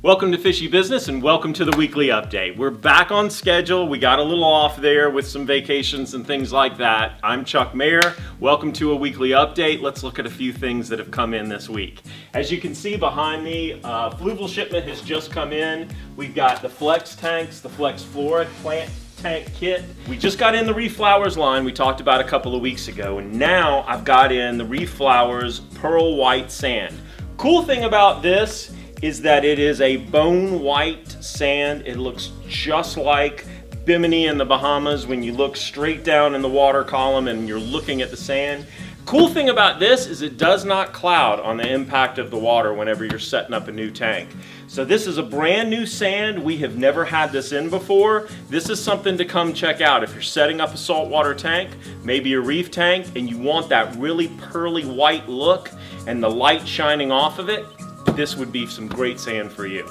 Welcome to Fishy Business and welcome to the weekly update. We're back on schedule. We got a little off there with some vacations and things like that. I'm Chuck Mayer. Welcome to a weekly update. Let's look at a few things that have come in this week. As you can see behind me, fluval shipment has just come in. We've got the Flex tanks, the Flex Flora plant tank kit. We just got in the Reef Flowers line we talked about a couple of weeks ago, and now I've got in the Reef Flowers Pearl White Sand. Cool thing about this is that it is a bone white sand. It looks just like Bimini in the Bahamas when you look straight down in the water column and you're looking at the sand. Cool thing about this is it does not cloud on the impact of the water whenever you're setting up a new tank. So this is a brand new sand. We have never had this in before. This is something to come check out. If you're setting up a saltwater tank, maybe a reef tank, and you want that really pearly white look and the light shining off of it, this would be some great sand for you.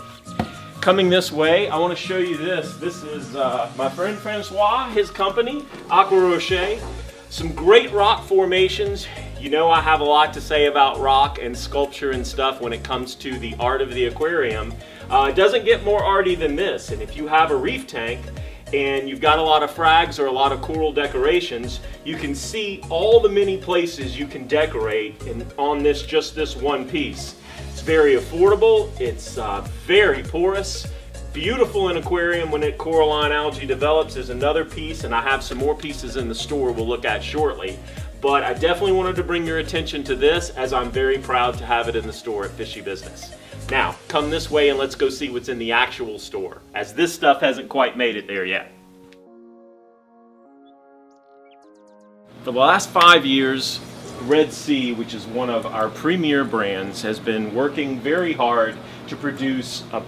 Coming this way, I want to show you this. This is my friend Francois, his company, Aquarist. Some great rock formations. You know I have a lot to say about rock and sculpture and stuff when it comes to the art of the aquarium. It doesn't get more arty than this, and if you have a reef tank and you've got a lot of frags or a lot of coral decorations, you can see all the many places you can decorate on just this one piece. It's very affordable, it's very porous, beautiful in aquarium when coralline algae develops. There's another piece, and I have some more pieces in the store we'll look at shortly. But I definitely wanted to bring your attention to this, as I'm very proud to have it in the store at Fishy Business. Now, come this way and let's go see what's in the actual store, as this stuff hasn't quite made it there yet. For the last 5 years, Red Sea, which is one of our premier brands, has been working very hard to produce a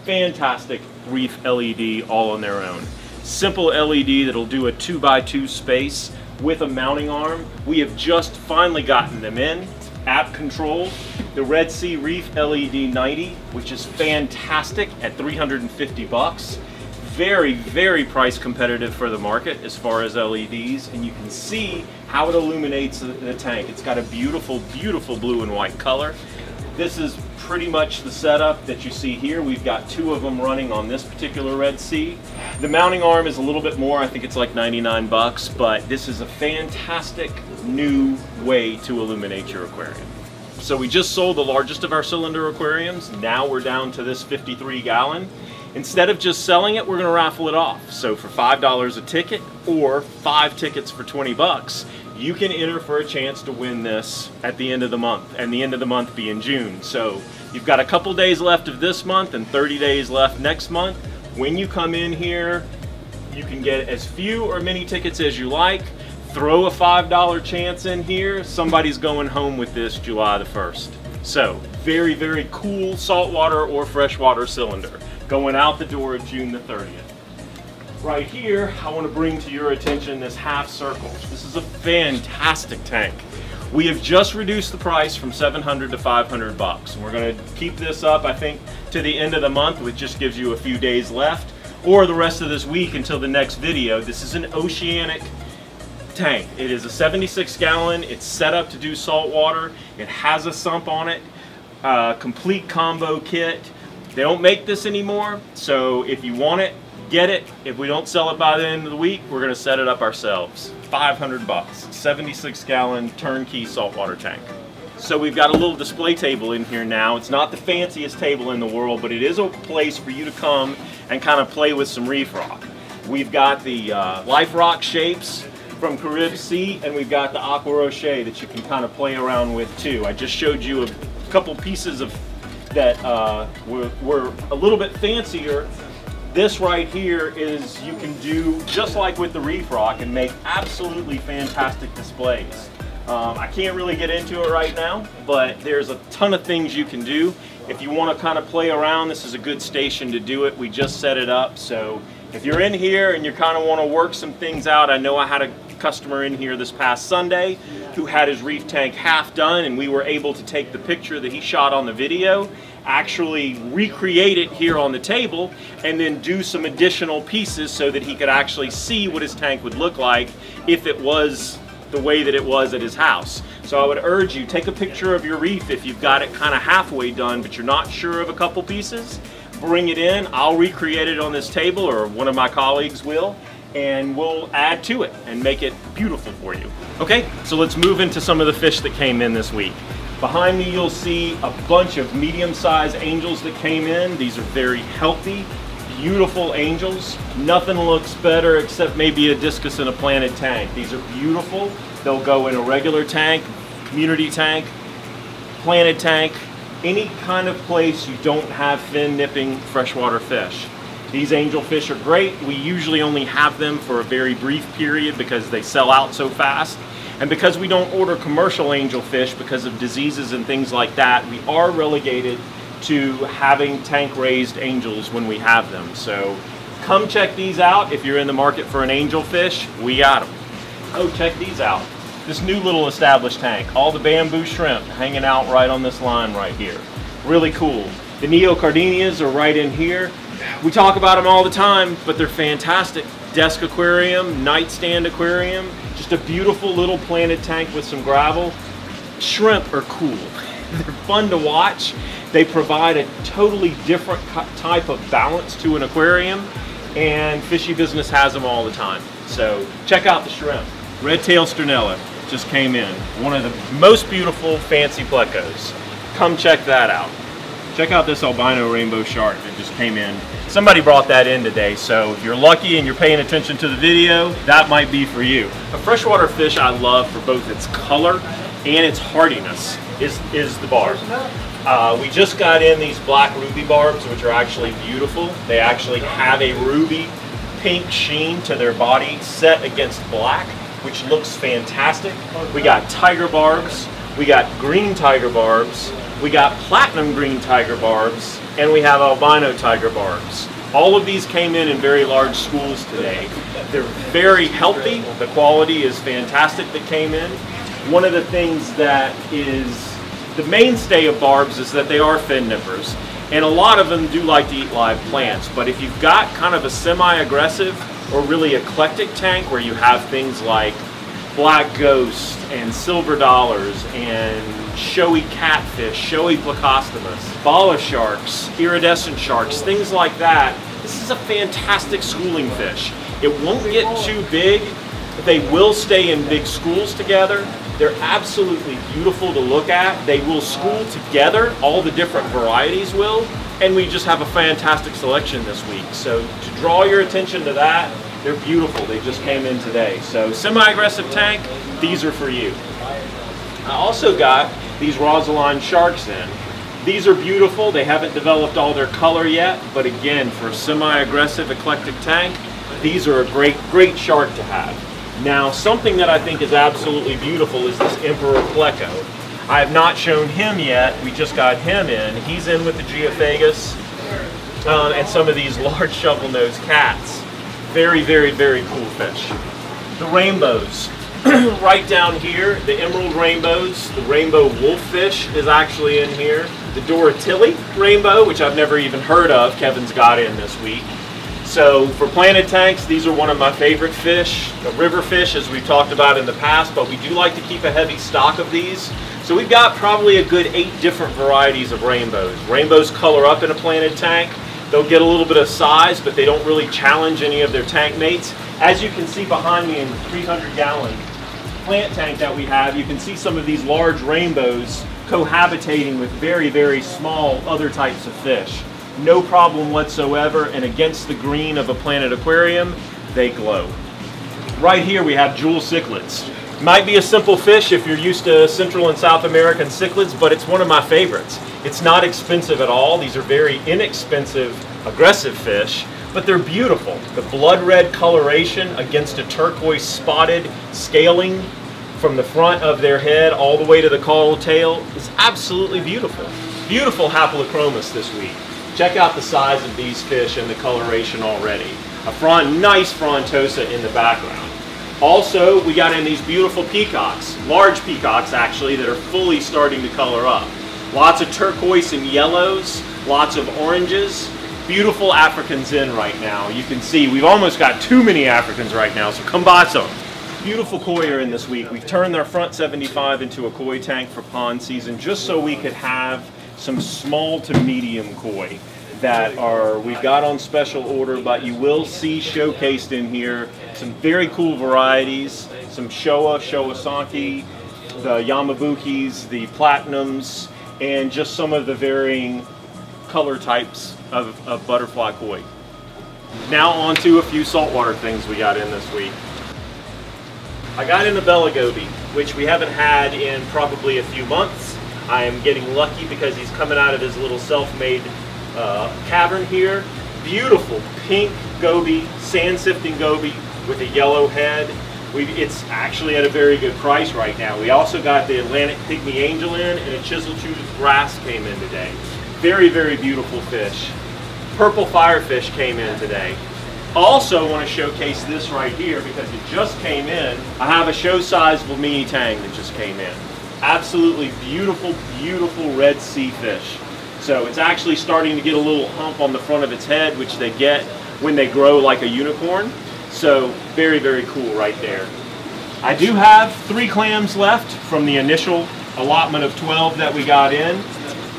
fantastic reef LED all on their own. Simple LED that'll do a 2x2 space with a mounting arm. We have just finally gotten them in, app controlled. The Red Sea Reef LED 90, which is fantastic at 350 bucks. Very, very price competitive for the market as far as LEDs, and you can see how it illuminates the tank. It's got a beautiful, beautiful blue and white color. This is pretty much the setup that you see here. We've got 2 of them running on this particular Red Sea. The mounting arm is a little bit more, I think it's like 99 bucks, but this is a fantastic new way to illuminate your aquarium. So we just sold the largest of our cylinder aquariums. Now we're down to this 53 gallon. Instead of just selling it, we're going to raffle it off. So for $5 a ticket or 5 tickets for 20 bucks, you can enter for a chance to win this at the end of the month, and the end of the month being June. So you've got a couple days left of this month and 30 days left next month. When you come in here, you can get as few or many tickets as you like. Throw a $5 chance in here. Somebody's going home with this July the 1st. So very, very cool saltwater or freshwater cylinder going out the door June the 30th. Right here, I want to bring to your attention this half circle. This is a fantastic tank. We have just reduced the price from $700 to 500 bucks. And we're going to keep this up, I think, to the end of the month, which just gives you a few days left, or the rest of this week until the next video. This is an oceanic tank. It is a 76 gallon. It's set up to do salt water. It has a sump on it, complete combo kit. They don't make this anymore, so if you want it, get it. If we don't sell it by the end of the week, we're going to set it up ourselves. 500 bucks, 76 gallon turnkey saltwater tank. So we've got a little display table in here now. It's not the fanciest table in the world, but it is a place for you to come and kind of play with some reef rock. We've got the life rock shapes from Carib Sea, and we've got the Aquarist that you can kind of play around with too. I just showed you a couple pieces of that were a little bit fancier. This right here is, you can do just like with the reef rock and make absolutely fantastic displays. I can't really get into it right now, but there's a ton of things you can do. If you want to kind of play around, this is a good station to do it. We just set it up, so if you're in here and you kind of want to work some things out, I know I had a customer in here this past Sunday who had his reef tank half done, and we were able to take the picture that he shot on the video, actually recreate it here on the table, and then do some additional pieces so that he could actually see what his tank would look like if it was the way that it was at his house. So I would urge you, take a picture of your reef if you've got it kind of halfway done, but you're not sure of a couple pieces. Bring it in, I'll recreate it on this table, or one of my colleagues will, and we'll add to it and make it beautiful for you. Okay, so let's move into some of the fish that came in this week. Behind me you'll see a bunch of medium-sized angels that came in. These are very healthy, beautiful angels. Nothing looks better except maybe a discus in a planted tank. These are beautiful. They'll go in a regular tank, community tank, planted tank, any kind of place you don't have fin nipping freshwater fish. These angelfish are great. We usually only have them for a very brief period because they sell out so fast. And because we don't order commercial angelfish because of diseases and things like that, we are relegated to having tank raised angels when we have them. So come check these out. If you're in the market for an angelfish, we got them. Oh, check these out. This new little established tank, all the bamboo shrimp hanging out right on this line right here. Really cool. The neocardinias are right in here. We talk about them all the time, but they're fantastic. Desk aquarium, nightstand aquarium, just a beautiful little planted tank with some gravel. Shrimp are cool. They're fun to watch. They provide a totally different type of balance to an aquarium, and Fishy Business has them all the time. So check out the shrimp. Red-tail sternella just came in. One of the most beautiful fancy plecos. Come check that out. Check out this albino rainbow shark that just came in. Somebody brought that in today, so if you're lucky and you're paying attention to the video, that might be for you. A freshwater fish I love for both its color and its hardiness is the barb. We just got in these black ruby barbs, which are actually beautiful. They actually have a ruby pink sheen to their body set against black, which looks fantastic. We got tiger barbs, we got green tiger barbs, we got platinum green tiger barbs, and we have albino tiger barbs. All of these came in very large schools today. They're very healthy. The quality is fantastic that came in. One of the things that is the mainstay of barbs is that they are fin nippers. And a lot of them do like to eat live plants. But if you've got kind of a semi-aggressive or really eclectic tank where you have things like black ghost and silver dollars and showy catfish, showy plecostomus, bala sharks, iridescent sharks, things like that, this is a fantastic schooling fish. It won't get too big. They will stay in big schools together. They're absolutely beautiful to look at. They will school together, all the different varieties will, and we just have a fantastic selection this week. So to draw your attention to that, they're beautiful. They just came in today. So semi-aggressive tank, these are for you. I also got these rosaline sharks in. These are beautiful. They haven't developed all their color yet, but again, for a semi-aggressive eclectic tank, these are a great shark to have. Now, something that I think is absolutely beautiful is this emperor pleco. I have not shown him yet. We just got him in. He's in with the geophagus and some of these large shovel-nosed cats. Very, very, very cool fish. The rainbows. Right down here, the emerald rainbows, the rainbow wolffish is actually in here. The Doratilli rainbow, which I've never even heard of, Kevin's got in this week. So for planted tanks, these are one of my favorite fish. The river fish, as we've talked about in the past, but we do like to keep a heavy stock of these. So we've got probably a good 8 different varieties of rainbows. Rainbows color up in a planted tank. They'll get a little bit of size, but they don't really challenge any of their tank mates. As you can see behind me in the 300-gallon plant tank that we have, you can see some of these large rainbows cohabitating with very, very small other types of fish. No problem whatsoever, and against the green of a planted aquarium, they glow. Right here we have jewel cichlids. Might be a simple fish if you're used to Central and South American cichlids, but it's one of my favorites. It's not expensive at all. These are very inexpensive, aggressive fish, but they're beautiful. The blood red coloration against a turquoise spotted scaling from the front of their head all the way to the caudal tail is absolutely beautiful. Beautiful haplochromis this week. Check out the size of these fish and the coloration already. A nice frontosa in the background. Also, we got in these beautiful peacocks, large peacocks actually, that are fully starting to color up. Lots of turquoise and yellows, lots of oranges. Beautiful Africans in right now. You can see we've almost got too many Africans right now, so come buy some. beautiful koi are in this week. We've turned our front 75 into a koi tank for pond season just so we could have some small to medium koi that we've got on special order, but you will see showcased in here some very cool varieties, some Showa, Showasaki, the Yamabukis, the Platinums, and just some of the varying color types of butterfly koi. Now on to a few saltwater things we got in this week. I got in the Bella Goby, which we haven't had in probably a few months. I am getting lucky because he's coming out of his little self-made cavern here. Beautiful pink goby, sand sifting goby with a yellow head. It's actually at a very good price right now. We also got the Atlantic Pygmy Angel in, and a chisel-toothed grass came in today. Very, very beautiful fish. Purple firefish came in today. Also want to showcase this right here because it just came in. I have a show-sized mini tang that just came in. Absolutely beautiful, beautiful Red Sea fish. So it's actually starting to get a little hump on the front of its head, which they get when they grow like a unicorn. So very, very cool right there. I do have 3 clams left from the initial allotment of 12 that we got in.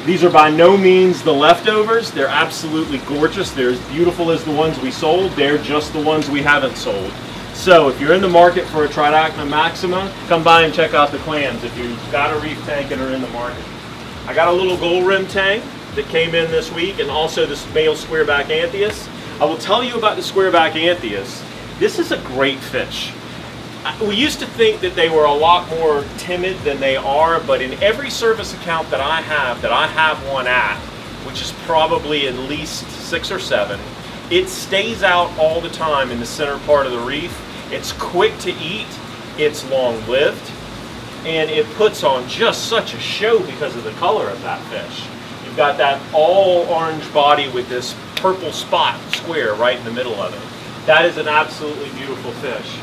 These are by no means the leftovers. They're absolutely gorgeous. They're as beautiful as the ones we sold. They're just the ones we haven't sold. So if you're in the market for a Tridacna maxima, come by and check out the clams if you've got a reef tank and are in the market. I got a little gold rim tank that came in this week, and also this male squareback anthias. I will tell you about the squareback anthias. This is a great fish. We used to think that they were a lot more timid than they are, but in every service account that I have one at, which is probably at least 6 or 7, it stays out all the time in the center part of the reef. It's quick to eat, it's long-lived, and it puts on just such a show because of the color of that fish. You've got that all orange body with this purple spot square right in the middle of it. That is an absolutely beautiful fish.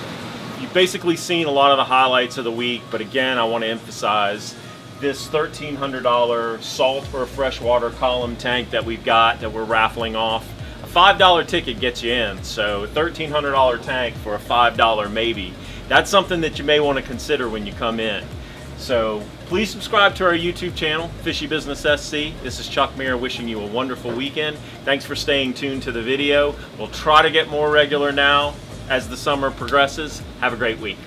You've basically seen a lot of the highlights of the week, but again, I want to emphasize this $1,300 salt or freshwater column tank that we've got that we're raffling off. A $5 ticket gets you in, so a $1,300 tank for a $5 maybe. That's something that you may want to consider when you come in. So please subscribe to our YouTube channel, Fishy Business SC. This is Chuck Meyer wishing you a wonderful weekend. Thanks for staying tuned to the video. We'll try to get more regular now as the summer progresses. Have a great week.